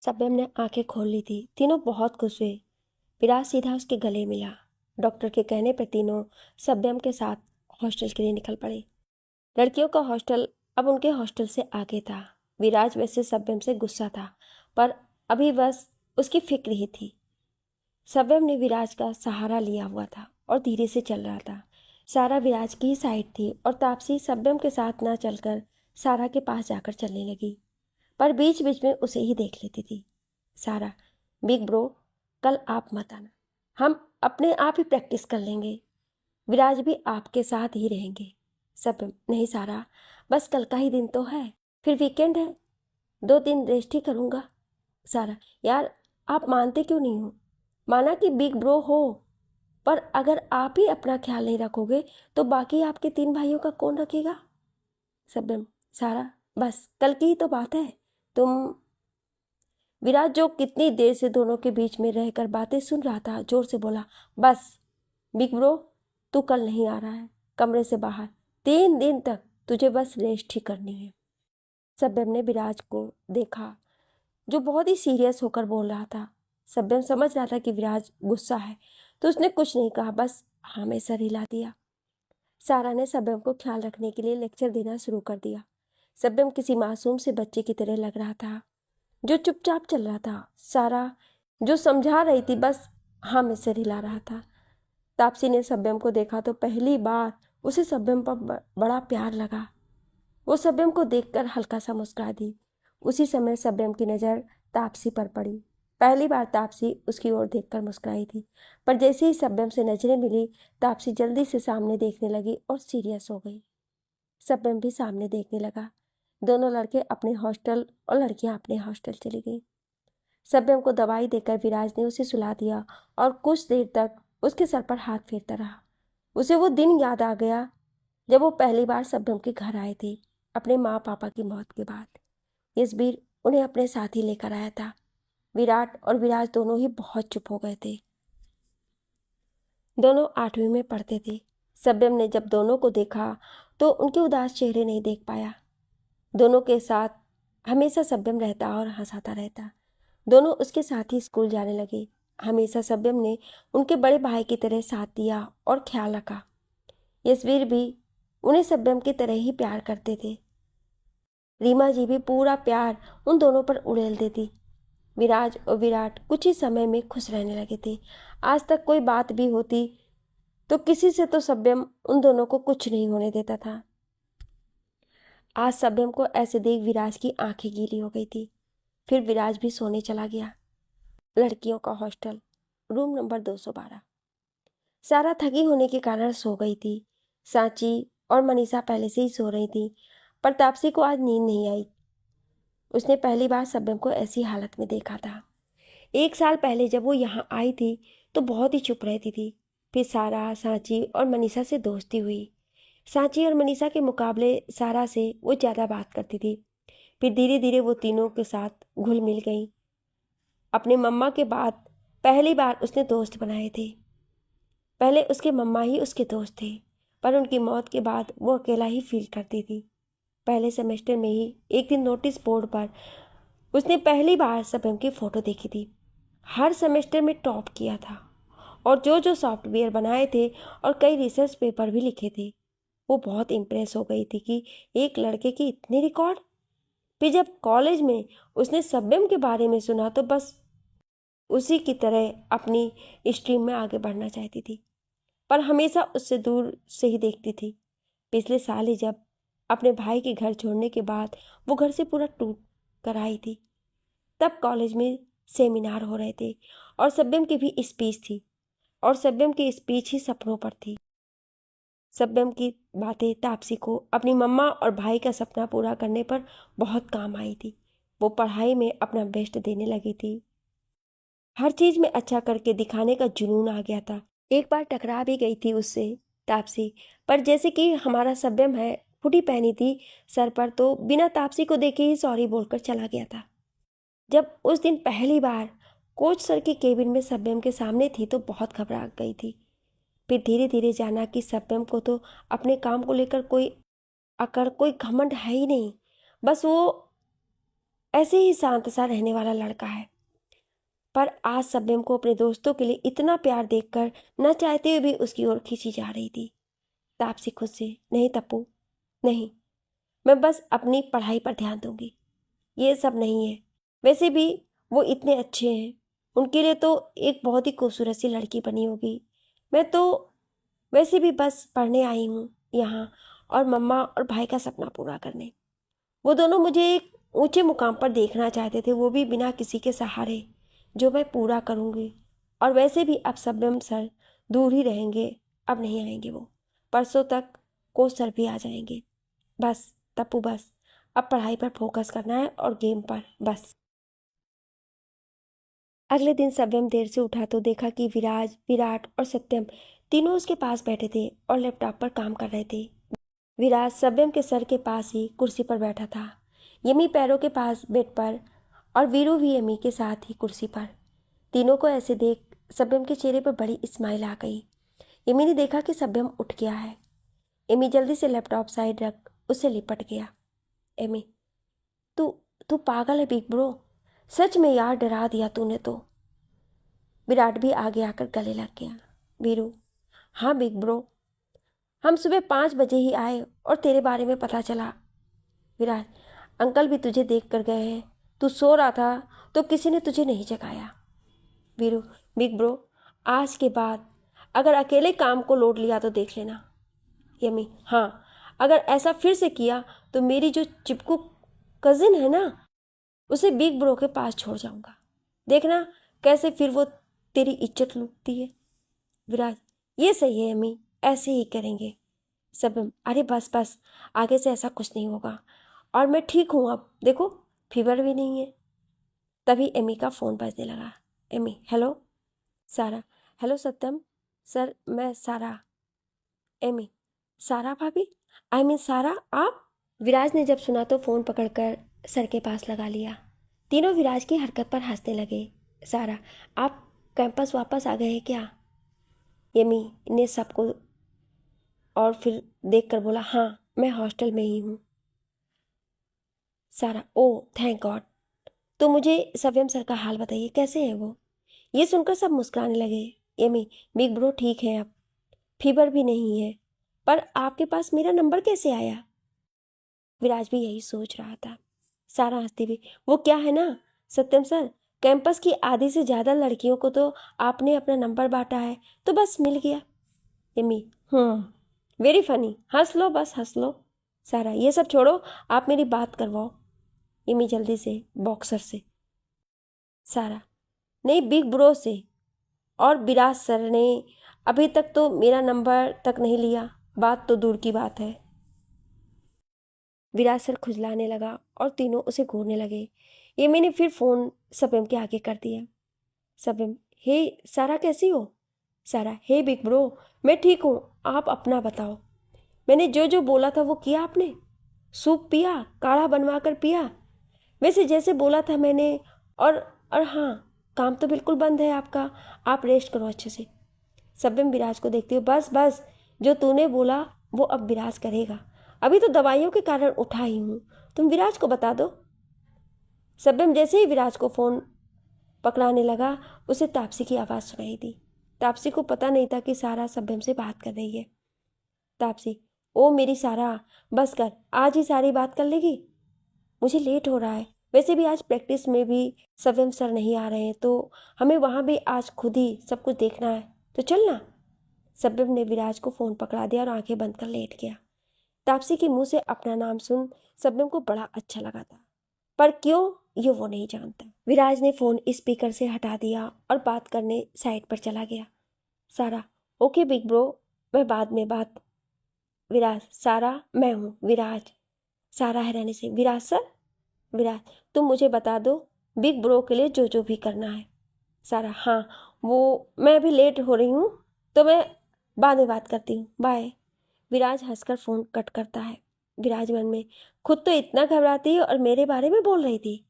सब्यम ने आंखें खोल ली थी। तीनों बहुत खुश हुए। विराज सीधा उसके गले मिला। डॉक्टर के कहने पर तीनों सब्यम के साथ हॉस्टल के लिए निकल पड़े। लड़कियों का हॉस्टल अब उनके हॉस्टल से आगे था। विराज वैसे सब्यम से गुस्सा था, पर अभी बस उसकी फिक्र ही थी। सब्यम ने विराज का सहारा लिया हुआ था और धीरे से चल रहा था। सारा विराज की ही साइड थी और तापसी सब्यम के साथ ना चलकर सारा के पास जाकर चलने लगी, पर बीच बीच में उसे ही देख लेती थी। सारा, बिग ब्रो, कल आप मत आना, हम अपने आप ही प्रैक्टिस कर लेंगे। विराज भी आपके साथ ही रहेंगे। सब्यम, नहीं सारा, बस कल का ही दिन तो है, फिर वीकेंड है, 2 दिन रेस्ट ही करूँगा। सारा, यार आप मानते क्यों नहीं हो? माना कि बिग ब्रो हो, पर अगर आप ही अपना ख्याल नहीं रखोगे तो बाकी आपके 3 भाइयों का कौन रखेगा? सब्यम, सारा, बस कल की ही तो बात है। तुम विराज, जो कितनी देर से दोनों के बीच में रहकर बातें सुन रहा था, जोर से बोला, बस बिग ब्रो, तू कल नहीं आ रहा है कमरे से बाहर। 3 दिन तक तुझे बस रेस्ट ही करनी है। सब्यम ने विराज को देखा, जो बहुत ही सीरियस होकर बोल रहा था। सब्यम समझ रहा था कि विराज गुस्सा है, तो उसने कुछ नहीं कहा, बस हाँ में सर हिला दिया। सारा ने सब्यम को ख्याल रखने के लिए लेक्चर देना शुरू कर दिया। सब्यम किसी मासूम से बच्चे की तरह लग रहा था, जो चुपचाप चल रहा था। सारा, जो समझा रही थी, बस हाँ में सिर हिला रहा था। तापसी ने सब्यम को देखा तो पहली बार उसे सब्यम पर बड़ा प्यार लगा। वो सब्यम को देखकर हल्का सा मुस्कुरा दी। उसी समय सब्यम की नज़र तापसी पर पड़ी। पहली बार तापसी उसकी ओर देखकर मुस्कुराई थी, पर जैसे ही सब्यम से नजरें मिली, तापसी जल्दी से सामने देखने लगी और सीरियस हो गई। सब्यम भी सामने देखने लगा। दोनों लड़के अपने हॉस्टल और लड़कियां अपने हॉस्टल चली गई। सब्यम को दवाई देकर विराज ने उसे सुला दिया और कुछ देर तक उसके सर पर हाथ फेरता रहा। उसे वो दिन याद आ गया जब वो पहली बार सब्यम के घर आए थे, अपने माँ पापा की मौत के बाद। यशबीर उन्हें अपने साथ ही लेकर आया था। विराट और विराज दोनों ही बहुत चुप हो गए थे। दोनों 8वीं में पढ़ते थे। सब्यम ने जब दोनों को देखा तो उनके उदास चेहरे नहीं देख पाया। दोनों के साथ हमेशा सब्यम रहता और हंसाता रहता। दोनों उसके साथ ही स्कूल जाने लगे। हमेशा सब्यम ने उनके बड़े भाई की तरह साथ दिया और ख्याल रखा। यशवीर भी उन्हें सब्यम की तरह ही प्यार करते थे। रीमा जी भी पूरा प्यार उन दोनों पर उड़ेल देती। विराज और विराट कुछ ही समय में खुश रहने लगे थे। आज तक कोई बात भी होती तो किसी से तो सब्यम उन दोनों को कुछ नहीं होने देता था। आज सब्यम को ऐसे देख विराज की आंखें गीली हो गई थी। फिर विराज भी सोने चला गया। लड़कियों का हॉस्टल, रूम नंबर 212। सारा थकी होने के कारण सो गई थी। सांची और मनीषा पहले से ही सो रही थी, पर तापसी को आज नींद नहीं आई। उसने पहली बार सब्यम को ऐसी हालत में देखा था। 1 साल पहले जब वो यहाँ आई थी तो बहुत ही चुप रहती थी। फिर सारा, सांची और मनीषा से दोस्ती हुई। सांची और मनीषा के मुकाबले सारा से वो ज़्यादा बात करती थी। फिर धीरे धीरे वो तीनों के साथ घुल मिल गई। अपने मम्मा के बाद पहली बार उसने दोस्त बनाए थे। पहले उसके मम्मा ही उसके दोस्त थे, पर उनकी मौत के बाद वो अकेला ही फील करती थी। पहले सेमेस्टर में ही एक दिन नोटिस बोर्ड पर उसने पहली बार सब्यम की फ़ोटो देखी थी। हर सेमेस्टर में टॉप किया था और जो जो सॉफ्टवेयर बनाए थे और कई रिसर्च पेपर भी लिखे थे। वो बहुत इम्प्रेस हो गई थी कि एक लड़के के इतने रिकॉर्ड। फिर जब कॉलेज में उसने सब्यम के बारे में सुना तो बस उसी की तरह अपनी स्ट्रीम में आगे बढ़ना चाहती थी, पर हमेशा उससे दूर से ही देखती थी। पिछले साल ही जब अपने भाई के घर छोड़ने के बाद वो घर से पूरा टूट कर आई थी, तब कॉलेज में सेमिनार हो रहे थे और सब्यम की भी स्पीच थी, और सब्यम की स्पीच ही सपनों पर थी। सब्यम की बातें तापसी को अपनी मम्मा और भाई का सपना पूरा करने पर बहुत काम आई थी। वो पढ़ाई में अपना बेस्ट देने लगी थी। हर चीज़ में अच्छा करके दिखाने का जुनून आ गया था। एक बार टकरा भी गई थी उससे तापसी, पर जैसे कि हमारा सब्यम है, हुडी पहनी थी सर पर, तो बिना तापसी को देखे ही सॉरी बोलकर चला गया था। जब उस दिन पहली बार कोच सर के केबिन में सब्यम के सामने थी तो बहुत घबरा गई थी। फिर धीरे धीरे जाना कि सब्यम को तो अपने काम को लेकर कोई अकड़, कोई घमंड है ही नहीं। बस वो ऐसे ही शांत सा रहने वाला लड़का है। पर आज सब्यम को अपने दोस्तों के लिए इतना प्यार देखकर न चाहते हुए भी उसकी ओर खींची जा रही थी। तापसी खुद से, नहीं तप्पू, नहीं, मैं बस अपनी पढ़ाई पर ध्यान दूंगी, ये सब नहीं है। वैसे भी वो इतने अच्छे हैं, उनके लिए तो एक बहुत ही खूबसूरत सी लड़की बनी होगी। मैं तो वैसे भी बस पढ़ने आई हूँ यहाँ, और मम्मा और भाई का सपना पूरा करने। वो दोनों मुझे एक ऊंचे मुकाम पर देखना चाहते थे, वो भी बिना किसी के सहारे, जो मैं पूरा करूँगी। और वैसे भी अब सब्यम सर दूर ही रहेंगे, अब नहीं आएंगे वो। परसों तक कोच सर भी आ जाएंगे। बस तप्पू बस, अब पढ़ाई पर फोकस करना है और गेम पर बस। अगले दिन सब्यम देर से उठा तो देखा कि विराज, विराट और सत्यम तीनों उसके पास बैठे थे और लैपटॉप पर काम कर रहे थे। विराज सब्यम के सर के पास ही कुर्सी पर बैठा था, यमी पैरों के पास बेड पर, और वीरू भी यमी के साथ ही कुर्सी पर। तीनों को ऐसे देख सब्यम के चेहरे पर बड़ी स्माइल आ गई। यमी ने देखा कि सब्यम उठ गया है। यमी जल्दी से लैपटॉप साइड रख उससे लिपट गया। यमी, तू तू पागल है बिग ब्रो, सच में यार, डरा दिया तूने तो। विराट भी आगे आकर गले लग गया। वीरू, हाँ बिग ब्रो, हम सुबह 5 बजे ही आए और तेरे बारे में पता चला। विराट, अंकल भी तुझे देख कर गए हैं, तू सो रहा था तो किसी ने तुझे नहीं जगाया। वीरू, बिग ब्रो, आज के बाद अगर अकेले काम को लोड लिया तो देख लेना। यमी, हाँ, अगर ऐसा फिर से किया तो मेरी जो चिपकू कजिन है ना, उसे बिग ब्रो के पास छोड़ जाऊंगा, देखना कैसे फिर वो तेरी इज्जत लूटती है। विराज, ये सही है यमी, ऐसे ही करेंगे। सबम, अरे बस बस, आगे से ऐसा कुछ नहीं होगा, और मैं ठीक हूँ अब, देखो फीवर भी नहीं है। तभी एमी का फ़ोन बजने लगा। Amy, hello. Sarah, hello Satyam sir, मैं सारा। एमी, सारा भाभी, आई मीन सारा, आप। विराज ने जब सुना तो फ़ोन पकड़कर सर के पास लगा लिया। तीनों विराज की हरकत पर हंसने लगे। सारा, आप कैंपस वापस आ गए हैं क्या? यमी ने सबको और फिर देखकर बोला, हाँ मैं हॉस्टल में ही हूँ। सारा, ओ थैंक गॉड। तो मुझे सव्यम सर का हाल बताइए, कैसे है वो? ये सुनकर सब मुस्कुराने लगे। यमी, बिग ब्रो ठीक है अब, फीवर भी नहीं है, पर आपके पास मेरा नंबर कैसे आया? विराज भी यही सोच रहा था। सारा हंसती हुई, वो क्या है ना सत्यम सर, कैंपस की आधी से ज़्यादा लड़कियों को तो आपने अपना नंबर बांटा है, तो बस मिल गया। यमी, वेरी फनी, हंस लो बस हंस लो। सारा, ये सब छोड़ो, आप मेरी बात करवाओ। यमी जल्दी से बॉक्सर से। सारा, नहीं बिग ब्रो से, और विराज सर ने अभी तक तो मेरा नंबर तक नहीं लिया, बात तो दूर की बात है। विराज सर खुजलाने लगा और तीनों उसे घूरने लगे। ये मैंने फिर फोन सब्यम के आगे कर दिया। सब्यम, हे सारा कैसी हो? सारा, हे बिग ब्रो, मैं ठीक हूँ, आप अपना बताओ। मैंने जो जो बोला था वो किया आपने? सूप पिया, काढ़ा बनवा कर पिया, वैसे जैसे बोला था मैंने। और हाँ, काम तो बिल्कुल बंद है आपका, आप रेस्ट करो अच्छे से। सब्यम विराज को देखते हुए, बस बस, जो तूने बोला वो अब विराज करेगा, अभी तो दवाइयों के कारण उठा ही हूँ, तुम विराज को बता दो। सब्यम जैसे ही विराज को फ़ोन पकड़ाने लगा, उसे तापसी की आवाज़ सुनाई दी। तापसी को पता नहीं था कि सारा सब्यम से बात कर रही है। तापसी, ओ मेरी सारा, बस कर, आज ही सारी बात कर लेगी, मुझे लेट हो रहा है। वैसे भी आज प्रैक्टिस में भी सव्यम सर नहीं आ रहे हैं, तो हमें वहाँ भी आज खुद ही सब कुछ देखना है, तो चलना। सब्यम ने विराज को फ़ोन पकड़ा दिया और आंखें बंद कर लेट गया। तापसी के मुंह से अपना नाम सुन सब्यम को बड़ा अच्छा लगा था, पर क्यों ये वो नहीं जानता। विराज ने फ़ोन स्पीकर से हटा दिया और बात करने साइड पर चला गया। सारा, ओके बिग ब्रो, मैं बाद में बात। विराज, सारा मैं हूँ विराज। सारा हैरानी से, विराज सर? विराज, तुम मुझे बता दो बिग ब्रो के लिए जो जो भी करना है। सारा, हाँ, वो मैं अभी लेट हो रही हूँ, तो मैं बाद में बात करती हूँ, बाय। विराज हंसकर फ़ोन कट करता है। विराज मन में, खुद तो इतना घबराती है और मेरे बारे में बोल रही थी।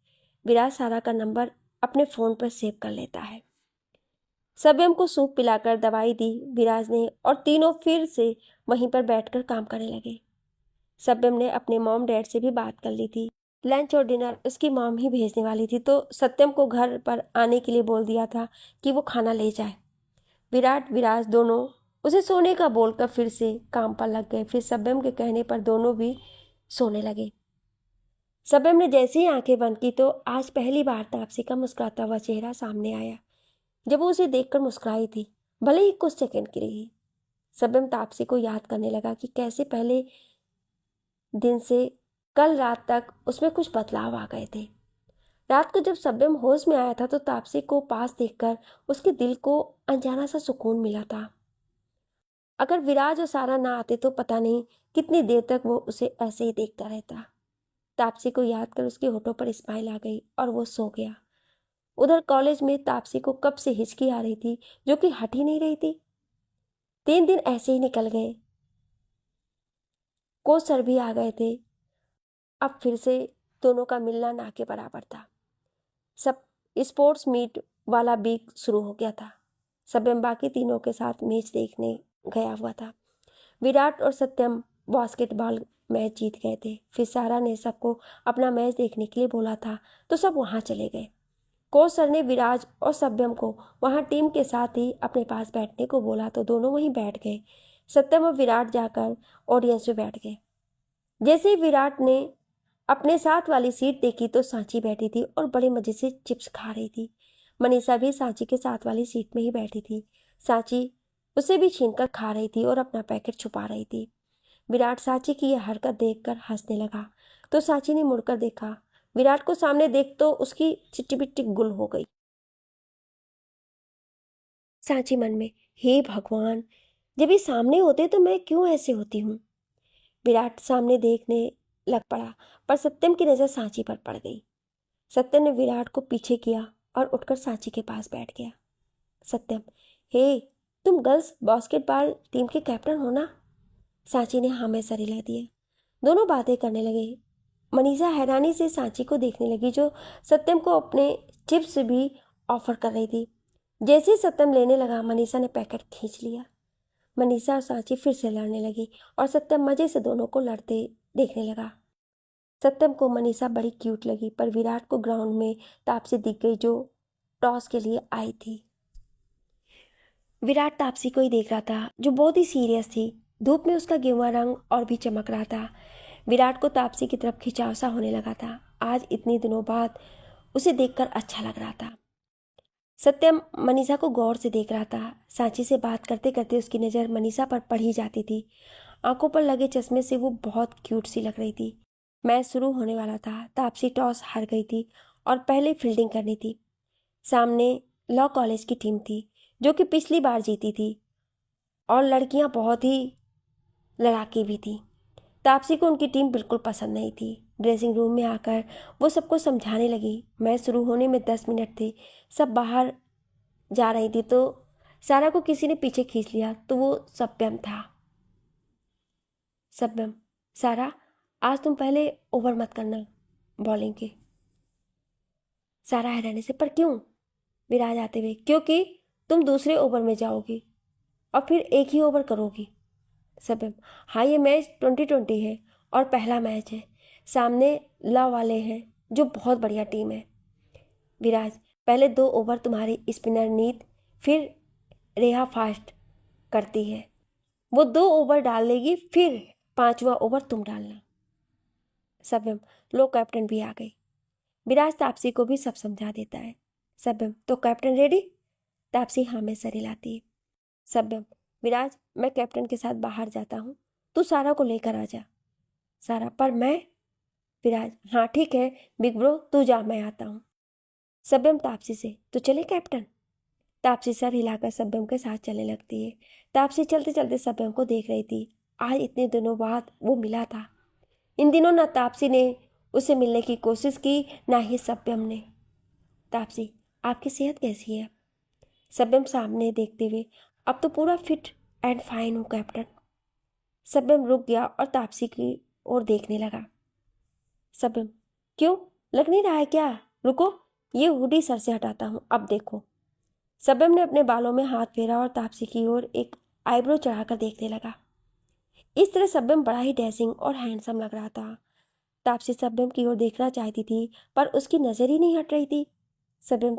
विराज सारा का नंबर अपने फ़ोन पर सेव कर लेता है। सब्यम को सूप पिलाकर दवाई दी विराज ने, और तीनों फिर से वहीं पर बैठकर काम करने लगे। सब्यम ने अपने मॉम डैड से भी बात कर ली थी। लंच और डिनर उसकी मॉम ही भेजने वाली थी, तो सत्यम को घर पर आने के लिए बोल दिया था कि वो खाना ले जाए। विराट विराज दोनों उसे सोने का बोलकर फिर से काम पर लग गए। फिर सत्यम के कहने पर दोनों भी सोने लगे। सत्यम ने जैसे ही आंखें बंद की तो आज पहली बार तापसी का मुस्कुराता हुआ चेहरा सामने आया। जब वो उसे देखकर मुस्कुराई थी, भले ही कुछ सेकंड की रही। सत्यम तापसी को याद करने लगा कि कैसे पहले दिन से कल रात तक उसमें कुछ बदलाव आ गए थे। रात को जब सत्यम होश में आया था तो तापसी को पास देखकर उसके दिल को अनजाना सा सुकून मिला था। अगर विराज और सारा ना आते तो पता नहीं कितनी देर तक वो उसे ऐसे ही देखता रहता। तापसी को याद कर उसके होठों पर स्माइल आ गई और वो सो गया। उधर कॉलेज में तापसी को कब से हिचकी आ रही थी जो कि हट ही नहीं रही थी। 3 दिन ऐसे ही निकल गए। कोच सर भी आ गए थे। अब फिर से दोनों का मिलना ना के बराबर था। सब स्पोर्ट्स मीट वाला वीक शुरू हो गया था। सत्यम बाकी तीनों के साथ मैच देखने गया हुआ था। विराट और सत्यम बास्केटबॉल मैच जीत गए थे। फिर सारा ने सबको अपना मैच देखने के लिए बोला था तो सब वहां चले गए। कोच सर ने विराज और सत्यम को वहां टीम के साथ ही अपने पास बैठने को बोला तो दोनों वहीं बैठ गए। सत्यम और विराट जाकर ऑडियंस में बैठ गए। जैसे ही विराट ने अपने साथ वाली सीट देखी तो सांची बैठी थी और बड़े मजे से चिप्स खा रही थी। मनीषा भी सांची के साथ वाली सीट में ही बैठी थी। सांची उसे भी छीनकर खा रही थी और अपना पैकेट छुपा रही थी। विराट सांची की यह हरकत देखकर हंसने लगा तो सांची ने मुड़कर देखा। विराट को सामने देख तो उसकी चिट्टी बिट्टी गुल हो गई। सांची मन में, हे भगवान, जब ये सामने होते तो मैं क्यों ऐसे होती हूँ। विराट सामने देखने लग पड़ा पर सत्यम की नजर सांची पर पड़ गई। सत्यम ने विराट को पीछे किया और उठकर सांची के पास बैठ गया। सत्यम, हे, तुम गर्ल्स बास्केटबॉल टीम के कैप्टन हो ना। सांची ने हाँ में सर हिला दिया। दोनों बातें करने लगे। मनीषा हैरानी से सांची को देखने लगी जो सत्यम को अपने चिप्स भी ऑफर कर रही थी। जैसे ही सत्यम लेने लगा मनीषा ने पैकेट खींच लिया। मनीषा और सांची फिर से लड़ने लगी और सत्यम मजे से दोनों को लड़ते देखने लगा। सत्यम को मनीषा बड़ी क्यूट लगी पर विराट को ग्राउंड में तापसी दिख गई जो टॉस के लिए आई थी। विराट तापसी को ही देख रहा था जो बहुत ही सीरियस थी। धूप में उसका गेरुआ रंग और भी चमक रहा था। विराट को तापसी की तरफ खिंचाव सा होने लगा था। आज इतने दिनों बाद उसे देखकर अच्छा लग रहा था। सत्यम मनीषा को गौर से देख रहा था। सांची से बात करते करते उसकी नज़र मनीषा पर पड़ ही जाती थी। आंखों पर लगे चश्मे से वो बहुत क्यूट सी लग रही थी। मैच शुरू होने वाला था। तापसी टॉस हार गई थी और पहले फील्डिंग करनी थी। सामने लॉ कॉलेज की टीम थी जो कि पिछली बार जीती थी और लड़कियां बहुत ही लड़ाकी भी थी। तापसी को उनकी टीम बिल्कुल पसंद नहीं थी। ड्रेसिंग रूम में आकर वो सबको समझाने लगी। मैच शुरू होने में 10 मिनट थे। सब बाहर जा रही थी तो सारा को किसी ने पीछे खींच लिया तो वो सत्यम था। सत्यम, सारा, आज तुम पहले ओवर मत करना बॉलिंग के। सारा हैरानी से, पर क्यों। विराज आते हुए, क्योंकि तुम दूसरे ओवर में जाओगी और फिर एक ही ओवर करोगी। सत्यम, हाँ, ये मैच 2020 है और पहला मैच है। सामने लॉ वाले हैं जो बहुत बढ़िया टीम है। विराज, पहले 2 ओवर तुम्हारी स्पिनर नीत, फिर रेहा फास्ट करती है। वो 2 ओवर डाल देगी, फिर 5वां ओवर तुम डालना। सत्यम, लो, कैप्टन भी आ गई। विराज तापसी को भी सब समझा देता है। सत्यम, तो कैप्टन रेडी। तापसी हाँ में सर हिलाती है। सत्यम, विराज, मैं कैप्टन के साथ बाहर जाता हूँ, तू सारा को लेकर आ जा। सारा, पर मैं। विराज, हाँ ठीक है बिग ब्रो, तू जा, मैं आता हूँ। सत्यम तापसी से, तो चले कैप्टन। तापसी सर हिलाकर सत्यम के साथ चलने लगती है। तापसी चलते चलते सत्यम को देख रही थी। आज इतने दिनों बाद वो मिला था। इन दिनों ना तापसी ने उसे मिलने की कोशिश की ना ही सत्यम ने। तापसी, आपकी सेहत कैसी है। सत्यम सामने देखते हुए, अब तो पूरा फिट एंड फाइन हूँ कैप्टन। सत्यम रुक गया और तापसी की ओर देखने लगा। सत्यम, क्यों, लग नहीं रहा है क्या। रुको, ये हुडी सर से हटाता हूँ, अब देखो। सत्यम ने अपने बालों में हाथ फेरा और तापसी की ओर एक आईब्रो चढ़ाकर देखने लगा। इस तरह सत्यम बड़ा ही डैशिंग और हैंडसम लग रहा था। तापसी सब्यम की ओर देखना चाहती थी पर उसकी नज़र ही नहीं हट रही थी। सब्यम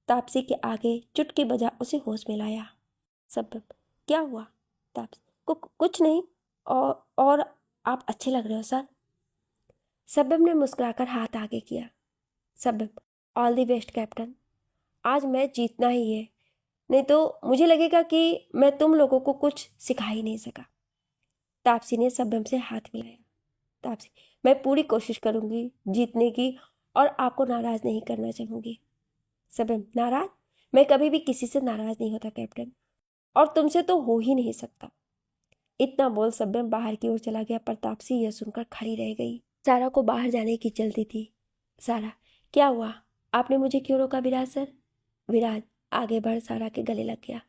तापसी के आगे चुटकी बजा उसे होश में लाया। सब्यम, क्या हुआ? तापसी, कुछ नहीं। और आप अच्छे लग रहे हो सर। सब्यम ने मुस्कुराकर हाथ आगे किया। सब्यम, ऑल द बेस्ट कैप्टन। आज मैच जीतना ही है, नहीं तो मुझे लगेगा कि मैं तुम लोगों को कुछ सिखा ही नहीं सका। तापसी ने सब्यम से हाथ मिलाया। तापसी, मैं पूरी कोशिश करूंगी जीतने की और आपको नाराज नहीं करना चाहूंगी। सब्यम, नाराज? मैं कभी भी किसी से नाराज नहीं होता कैप्टन, और तुमसे तो हो ही नहीं सकता। इतना बोल सब्यम बाहर की ओर चला गया पर तापसी यह सुनकर खड़ी रह गई। सारा को बाहर जाने की जल्दी थी। सारा, क्या हुआ? आपने मुझे क्यों रोका विराज सर? विराज आगे बढ़ सारा के गले लग गया।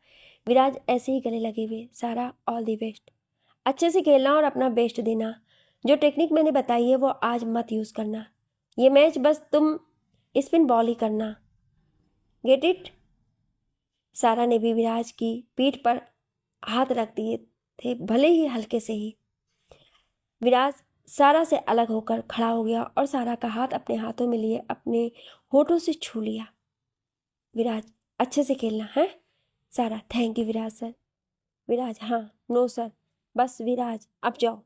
विराज ऐसे ही गले लगे हुए। सारा, ऑल दी बेस्ट। अच्छे से खेलना और अपना बेस्ट देना। जो टेक्निक मैंने बताई है वो आज मत यूज़ करना। ये मैच बस तुम स्पिन बॉल ही करना, गेट इट? सारा ने भी विराज की पीठ पर हाथ रख दिए थे, भले ही हल्के से ही। विराज सारा से अलग होकर खड़ा हो गया और सारा का हाथ अपने हाथों में लिए अपने होठों से छू लिया। विराज, अच्छे से खेलना है। सारा, थैंक यू विराज सर। विराज, हाँ, नो सर, बस विराज अब जाओ।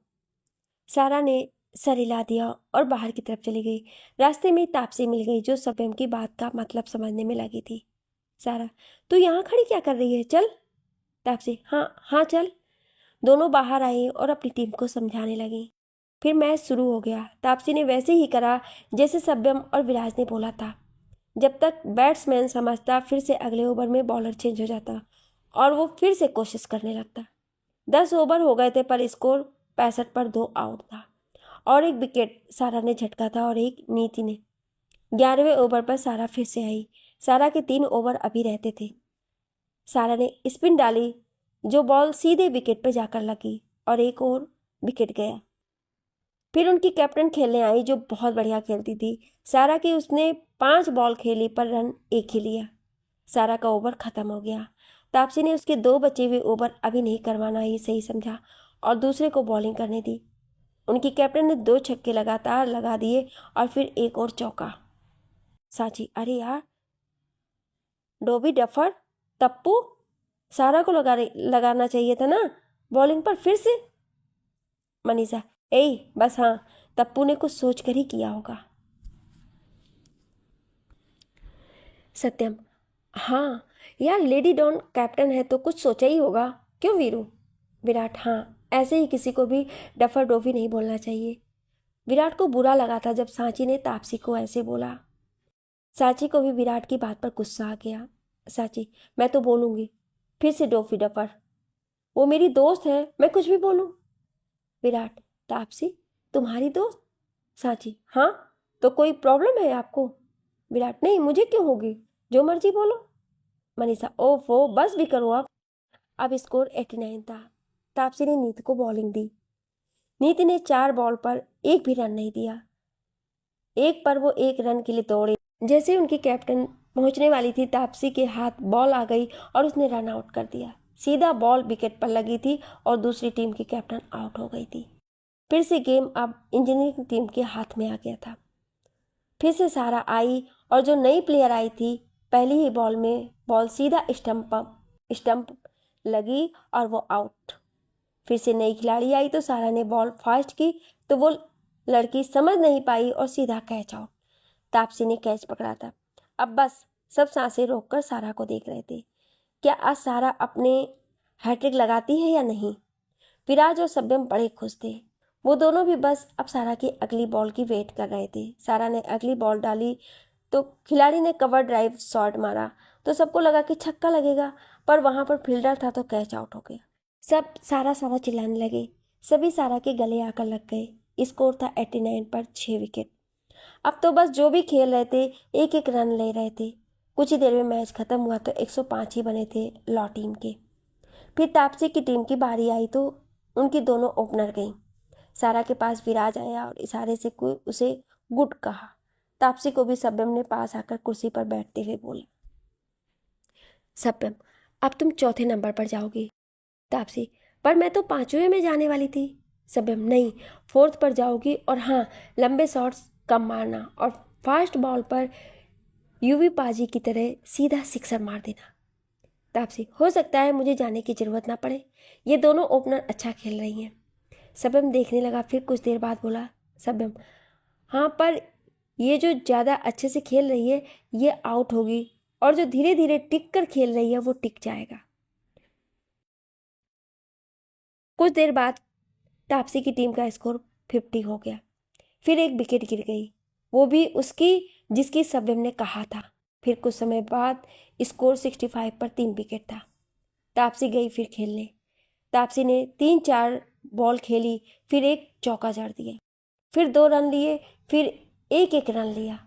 सारा ने सर हिला दिया और बाहर की तरफ चली गई। रास्ते में तापसी मिल गई जो सब्यम की बात का मतलब समझने में लगी थी। सारा, तू यहाँ खड़ी क्या कर रही है? चल। तापसी, हाँ हाँ चल। दोनों बाहर आई और अपनी टीम को समझाने लगी। फिर मैच शुरू हो गया। तापसी ने वैसे ही करा जैसे सब्यम और विराज ने बोला था। जब तक बैट्समैन समझता फिर से अगले ओवर में बॉलर चेंज हो जाता और वो फिर से कोशिश करने लगता। 10 ओवर हो गए थे पर स्कोर 65 पर 2 आउट था और एक विकेट सारा ने झटका था और एक नीति ने। 11वें ओवर पर सारा फिर से आई। सारा के 3 ओवर अभी रहते थे। सारा ने स्पिन डाली जो बॉल सीधे विकेट पर जाकर लगी और एक और विकेट गया। फिर उनकी कैप्टन खेलने आई जो बहुत बढ़िया खेलती थी। सारा की उसने 5 बॉल खेली पर रन एक ही लिया। सारा का ओवर खत्म हो गया। तापसी ने उसके 2 बचे हुए ओवर अभी नहीं करवाना ही सही समझा और दूसरे को बॉलिंग करने दी। उनकी कैप्टन ने 2 छक्के लगातार लगा दिए और फिर एक और चौका। सांची, अरे यार, डोबी डफर, तप्पू, सारा को लगाना चाहिए था ना बॉलिंग पर फिर से। मनीषा, ए बस, हाँ, तप्पू ने कुछ सोच कर ही किया होगा। सत्यम, हाँ यार, लेडी डॉन कैप्टन है तो कुछ सोचा ही होगा, क्यों वीरू? विराट, हाँ, ऐसे ही किसी को भी डफर डोबी नहीं बोलना चाहिए। विराट को बुरा लगा था जब सांची ने तापसी को ऐसे बोला। सांची को भी विराट की बात पर गुस्सा आ गया। सांची, मैं तो बोलूंगी फिर से डोफी डफर, वो मेरी दोस्त है, मैं कुछ भी बोलूं। विराट, तापसी तुम्हारी दोस्त? सांची, हाँ, तो कोई प्रॉब्लम है आपको? विराट, नहीं, मुझे क्यों होगी, जो मर्जी बोलो। मनीषा, ओफो, बस भी करो अब स्कोर 89 था। तापसी ने नीति को बॉलिंग दी। नीति ने 4 बॉल पर एक भी रन नहीं दिया। एक पर वो 1 रन के लिए दौड़े। जैसे उनकी कैप्टन पहुंचने वाली थी तापसी के हाथ बॉल आ गई और उसने रन आउट कर दिया। सीधा बॉल विकेट पर लगी थी और दूसरी टीम की कैप्टन आउट हो गई थी। फिर से गेम अब इंजीनियरिंग टीम के हाथ में आ गया था। फिर से सारा आई और जो नई प्लेयर आई थी पहली ही बॉल में बॉल सीधा स्टंप लगी और वो आउट। फिर से नई खिलाड़ी आई तो सारा ने बॉल फास्ट की तो वो लड़की समझ नहीं पाई और सीधा कैच आउट। तापसी ने कैच पकड़ा था। अब बस सब सांसें रोककर सारा को देख रहे थे। क्या आज सारा अपने हैट्रिक लगाती है या नहीं? विराज और सब्यम बड़े खुश थे। वो दोनों भी बस अब सारा की अगली बॉल की वेट कर रहे थे। सारा ने अगली बॉल डाली तो खिलाड़ी ने कवर ड्राइव शॉट मारा तो सबको लगा कि छक्का लगेगा, पर वहां पर फील्डर था तो कैच आउट हो गया। सब सारा सारा चिल्लाने लगे। सभी सारा के गले आकर लग गए। स्कोर था 89 पर 6 विकेट। अब तो बस जो भी खेल रहे थे एक एक रन ले रहे थे। कुछ ही देर में मैच खत्म हुआ तो 105 ही बने थे लॉ टीम के। फिर तापसी की टीम की बारी आई तो उनकी दोनों ओपनर गईं। सारा के पास विराज आया और इशारे से कोई उसे गुड कहा। तापसी को भी सब्यम ने पास आकर कुर्सी पर बैठते हुए बोला, सब्यम, अब तुम चौथे नंबर पर जाओगी। तापसी, पर मैं तो 5वें में जाने वाली थी। सब्यम नहीं, फोर्थ पर जाओगी और हाँ लंबे शॉट्स कम मारना और फास्ट बॉल पर यूवी पाजी की तरह सीधा सिक्सर मार देना। तापसी हो सकता है मुझे जाने की ज़रूरत ना पड़े, ये दोनों ओपनर अच्छा खेल रही हैं। सब्यम देखने लगा, फिर कुछ देर बाद बोला सब्यम हाँ पर ये जो ज़्यादा अच्छे से खेल रही है ये आउट होगी और जो धीरे धीरे टिक कर खेल रही है वो टिक जाएगा। कुछ देर बाद तापसी की टीम का स्कोर 50 हो गया। फिर एक विकेट गिर गई, वो भी उसकी जिसकी सब्यम ने कहा था। फिर कुछ समय बाद स्कोर 65 पर 3 विकेट था। तापसी गई फिर खेलने। तापसी ने 3-4 बॉल खेली, फिर एक चौका जड़ दिया, फिर 2 रन लिए, फिर एक रन लिया,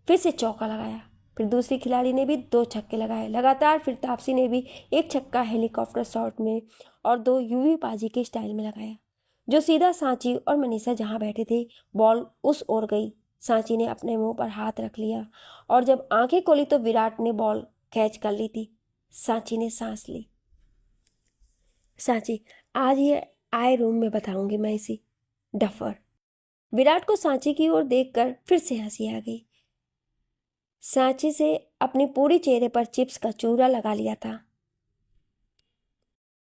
फिर से चौका लगाया, फिर दूसरी खिलाड़ी ने भी 2 छक्के लगाए लगातार। फिर तापसी ने भी एक छक्का हेलीकॉप्टर शॉट में और 2 यूवी पाजी के स्टाइल में लगाया, जो सीधा सांची और मनीषा जहां बैठे थे बॉल उस ओर गई। सांची ने अपने मुंह पर हाथ रख लिया और जब आंखें खोली तो विराट ने बॉल कैच कर ली थी। सांची ने सांस ली। सांची आज ये आए रूम में बताऊंगी मैं इसी डफर। विराट को सांची की ओर देखकर फिर से हंसी आ गई। सांची से अपनी पूरी चेहरे पर चिप्स का चूरा लगा लिया था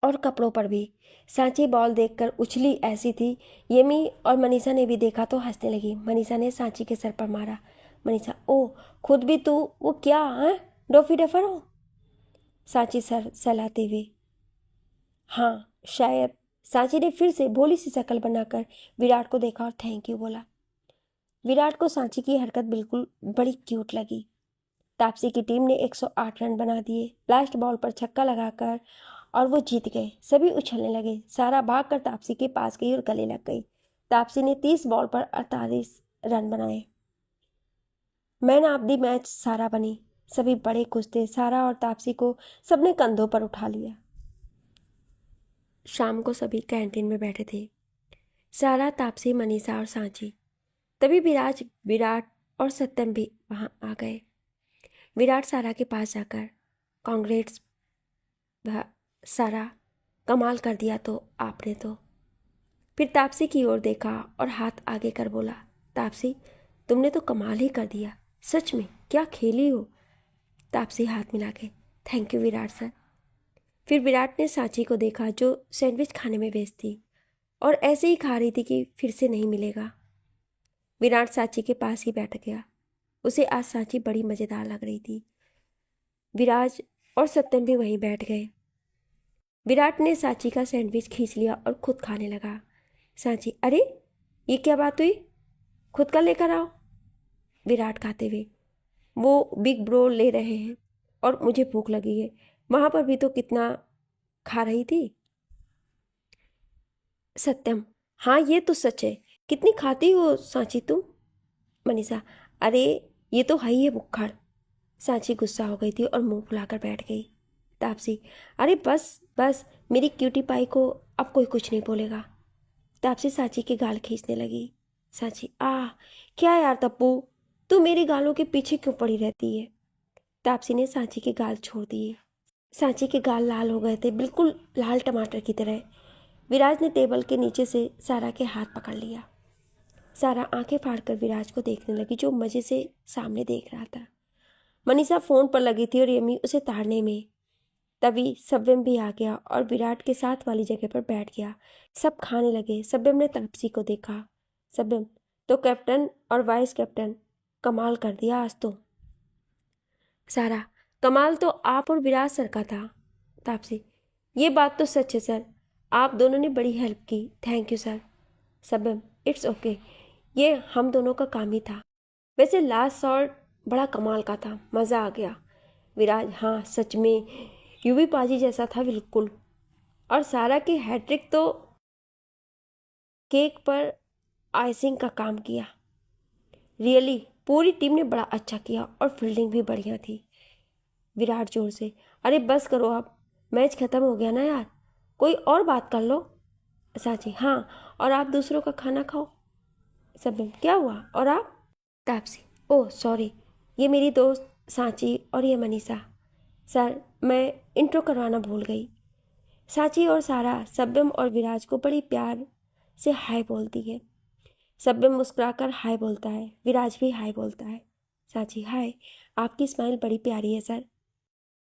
और कपड़ों पर भी। सांची बॉल देखकर उछली ऐसी थी। येमी और मनीषा ने भी देखा तो हंसने लगी। मनीषा ने सांची के सर पर मारा। मनीषा ओ खुद भी तू वो क्या है डोफी डफर हो? सांची सर सहलाते हुए हाँ शायद। सांची ने फिर से भोली सी शक्ल बनाकर विराट को देखा और थैंक यू बोला। विराट को सांची की हरकत बिल्कुल बड़ी क्यूट लगी। तापसी की टीम ने 108 रन बना दिए लास्ट बॉल पर छक्का लगाकर और वो जीत गए। सभी उछलने लगे। सारा भागकर तापसी के पास गई और गले लग गई। तापसी ने 30 बॉल पर 48 रन बनाए। मैन ऑफ द मैच सारा बनी। सभी बड़े खुश थे। सारा और तापसी को सबने कंधों पर उठा लिया। शाम को सभी कैंटीन में बैठे थे, सारा, तापसी, मनीषा और सांची। तभी विराट और सत्यम भी वहां आ गए। विराट सारा के पास जाकर कांग्रेट्स सारा, कमाल कर दिया तो आपने तो। फिर तापसी की ओर देखा और हाथ आगे कर बोला तापसी तुमने तो कमाल ही कर दिया, सच में क्या खेली हो। तापसी हाथ मिला के थैंक यू विराट सर। फिर विराट ने सांची को देखा जो सैंडविच खाने में व्यस्त थी और ऐसे ही खा रही थी कि फिर से नहीं मिलेगा। विराट सांची के पास ही बैठ गया। उसे आज सांची बड़ी मज़ेदार लग रही थी। विराज और सत्यम भी वहीं बैठ गए। विराट ने सांची का सैंडविच खींच लिया और खुद खाने लगा। सांची अरे ये क्या बात हुई, खुद का लेकर आओ। विराट खाते हुए वो बिग ब्रो ले रहे हैं और मुझे भूख लगी है, वहां पर भी तो कितना खा रही थी। सत्यम हाँ ये तो सच है, कितनी खाती हो सांची तुम। मनीषा अरे ये तो है ही है बुक्खड़। सांची गुस्सा हो गई थी और मुंह फुलाकर बैठ गई। तापसी अरे बस बस मेरी क्यूटी पाई को अब कोई कुछ नहीं बोलेगा। तापसी सांची के गाल खींचने लगी। सांची क्या यार तप्पू, तू मेरी गालों के पीछे क्यों पड़ी रहती है। तापसी ने सांची के गाल छोड़ दिए। सांची के गाल लाल हो गए थे, बिल्कुल लाल टमाटर की तरह। विराज ने टेबल के नीचे से सारा के हाथ पकड़ लिया। सारा आंखें फाड़कर विराज को देखने लगी जो मजे से सामने देख रहा था। मनीषा फोन पर लगी थी और यमी उसे ताड़ने में। तभी सब्यम भी आ गया और विराट के साथ वाली जगह पर बैठ गया। सब खाने लगे। सब्यम ने तापसी को देखा। सब्यम तो कैप्टन और वाइस कैप्टन कमाल कर दिया आज तो। सारा कमाल तो आप और विराज सर का था। तापसी ये बात तो सच है सर, आप दोनों ने बड़ी हेल्प की, thank you sir. Sabyam it's okay, ये हम दोनों का काम ही था। वैसे लास्ट शॉट बड़ा कमाल का था, मज़ा आ गया। विराज हाँ सच में यूवी पाजी जैसा था बिल्कुल। और सारा की हैट्रिक तो केक पर आइसिंग का काम किया। रियली पूरी टीम ने बड़ा अच्छा किया और फील्डिंग भी बढ़िया थी। विराट जोर से अरे बस करो अब, मैच खत्म हो गया ना यार, कोई और बात कर लो। सांची हाँ और आप दूसरों का खाना खाओ। सब्यम क्या हुआ और आप। तापसी ओह सॉरी, ये मेरी दोस्त सांची और ये मनीषा। सर मैं इंट्रो करवाना भूल गई। सांची और सारा सब्यम और विराज को बड़ी प्यार से हाय बोलती है। सभ्यम मुस्कुराकर हाय बोलता है। विराज भी हाय बोलता है। सांची, हाय, आपकी स्माइल बड़ी प्यारी है सर।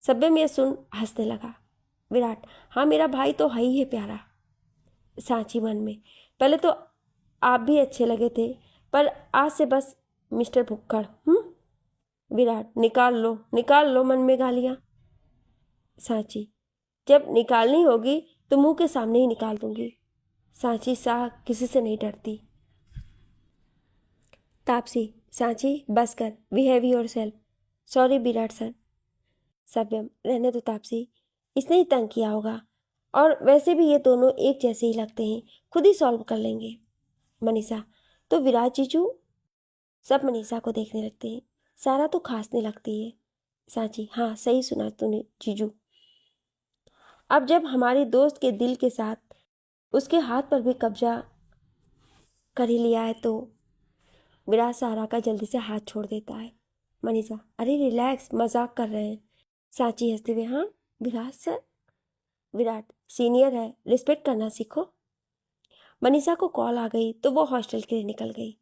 सभ्यम यह सुन हंसने लगा। विराट, हाँ मेरा भाई तो है ही है प्यारा। सांची मन में, पहले तो आप भी अच्छे लगे थे, पर आज से बस मिस्टर भुक्कड़। विराट, निकाल लो मन में गालियां। सांची, जब निकालनी होगी तो मुंह के सामने ही निकाल दूंगी। सांची, साह किसी से नहीं डरती। तापसी, सांची बस कर, behave yourself. Sorry Virat sir. Sabhyam, रहने दो तापसी, इसने ही तंग किया होगा, और वैसे भी ये दोनों एक जैसे ही लगते हैं, खुद ही सॉल्व कर लेंगे। मनीषा, तो विराट जीजू? सब मनीषा को देखने लगते हैं। सारा तो खांसने लगती है। सांची, हाँ सही सुना तूने जीजू। अब जब हमारे दोस्त के दिल के साथ उसके हाथ पर भी कब्जा कर ही लिया है तो। विराट सारा का जल्दी से हाथ छोड़ देता है। मनीषा, अरे रिलैक्स, मजाक कर रहे हैं। सांची हंसते हुए, हाँ विराट सर। विराट, सीनियर है, रिस्पेक्ट करना सीखो। मनीषा को कॉल आ गई तो वो हॉस्टल के लिए निकल गई।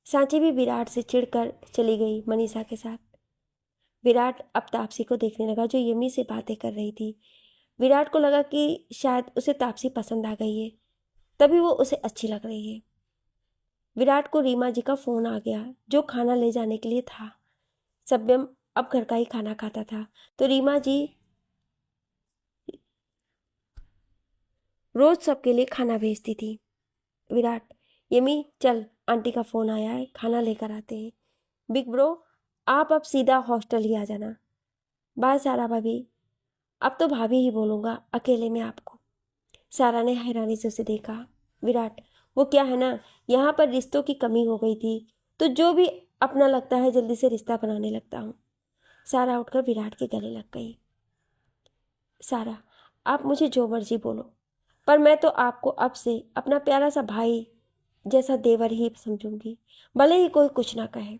सांची भी विराट से चिढ़कर चली गई मनीषा के साथ। विराट अब तापसी को देखने लगा जो यमी से बातें कर रही थी। विराट को लगा कि शायद उसे तापसी पसंद आ गई है, तभी वो उसे अच्छी लग रही है। विराट को रीमा जी का फोन आ गया जो खाना ले जाने के लिए था। सभ्यम अब घर का ही खाना खाता था तो रीमा जी रोज सबके लिए खाना भेजती थी। विराट, यमी चल, आंटी का फोन आया है, खाना लेकर आते हैं। बिग ब्रो, आप अब सीधा हॉस्टल ही आ जाना। बाय सारा भाभी। अब तो भाभी ही बोलूँगा अकेले में आपको। सारा ने हैरानी से उसे देखा। विराट, वो क्या है ना, यहाँ पर रिश्तों की कमी हो गई थी तो जो भी अपना लगता है जल्दी से रिश्ता बनाने लगता हूँ। सारा उठकर विराट के गले लग गई। सारा, आप मुझे जो मर्जी बोलो, पर मैं तो आपको अब से अपना प्यारा सा भाई जैसा देवर ही समझूंगी, भले ही कोई कुछ ना कहे।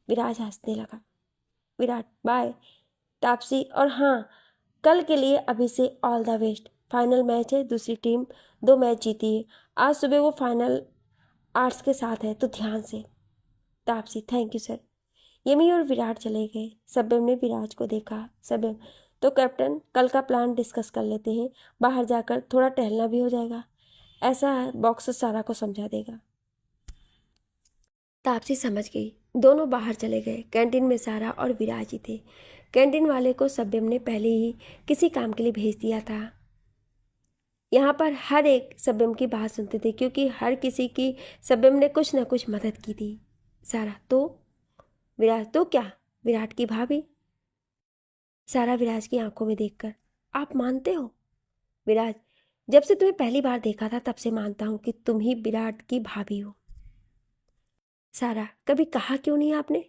विराज हंसने लगा। विराट, बाय तापसी, और हाँ, कल के लिए अभी से all the best. Final match है, दूसरी टीम 2 मैच जीती है। आज सुबह वो फाइनल आर्ट्स के साथ है तो ध्यान से। Taapsee, thank you sir. Yummy और विराट चले गए। सभ्यम ने विराज को देखा। सभ्यम, तो कैप्टन कल का प्लान डिस्कस कर लेते हैं, बाहर जाकर थोड़ा टहलना भी हो जाएगा। ऐसा है, बॉक्स सारा को समझा देगा। तापसी समझ गई। दोनों बाहर चले गए। कैंटीन में सारा और विराज ही थे। कैंटीन वाले को सभ्यम ने पहले ही किसी काम के लिए भेज दिया था। यहाँ पर हर एक सभ्यम की बात सुनते थे क्योंकि हर किसी की सभ्यम ने कुछ न कुछ मदद की थी। सारा, तो विराज, तो क्या? विराट की भाभी। सारा विराज की आंखों में देखकर, आप मानते हो? विराज, जब से तुम्हें पहली बार देखा था तब से मानता हूं कि तुम ही विराट की भाभी हो। सारा, कभी कहा क्यों नहीं आपने?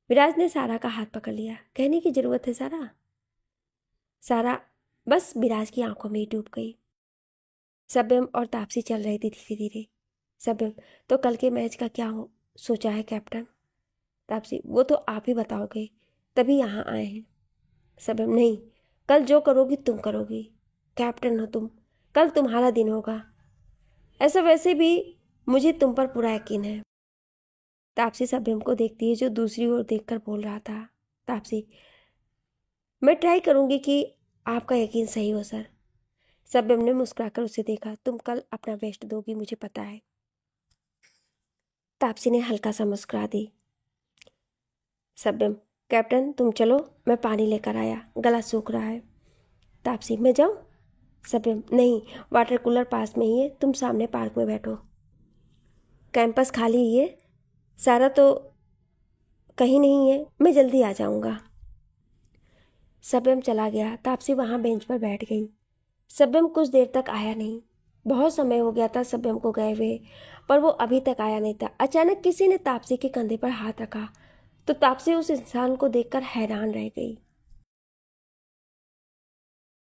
विराज ने सारा का हाथ पकड़ लिया। कहने की जरूरत है सारा? सारा बस विराज की आंखों में ही डूब गई। सभ्यम और तापसी चल रहे थे धीरे धीरे। सभ्यम, तो कल के मैच का क्या सोचा है कैप्टन? तापसी, वो तो आप ही बताओगे, तभी यहाँ आए हैं। सभ्यम, नहीं, कल जो करोगी तुम करोगी, कैप्टन हो तुम, कल तुम्हारा दिन होगा। ऐसा वैसे भी मुझे तुम पर पूरा यकीन है। तापसी सभ्यम को देखती है जो दूसरी ओर देखकर बोल रहा था। तापसी, मैं ट्राई करूंगी कि आपका यकीन सही हो सर। सभ्यम ने मुस्कुराकर उसे देखा। तुम कल अपना बेस्ट दोगी, मुझे पता है। तापसी ने हल्का सा मुस्कुरा दी। सभ्यम, कैप्टन तुम चलो, मैं पानी लेकर आया, गला सूख रहा है। तापसी, मैं जाऊं? सभ्यम, नहीं, वाटर कूलर पास में ही है, तुम सामने पार्क में बैठो। कैंपस खाली ही है, सारा तो कहीं नहीं है, मैं जल्दी आ जाऊंगा। सभ्यम चला गया। तापसी वहां बेंच पर बैठ गई। सभ्यम कुछ देर तक आया नहीं। बहुत समय हो गया था सभ्यम को गए हुए, पर वो अभी तक आया नहीं था। अचानक किसी ने तापसी के कंधे पर हाथ रखा तो तापसी उस इंसान को देखकर हैरान रह गई।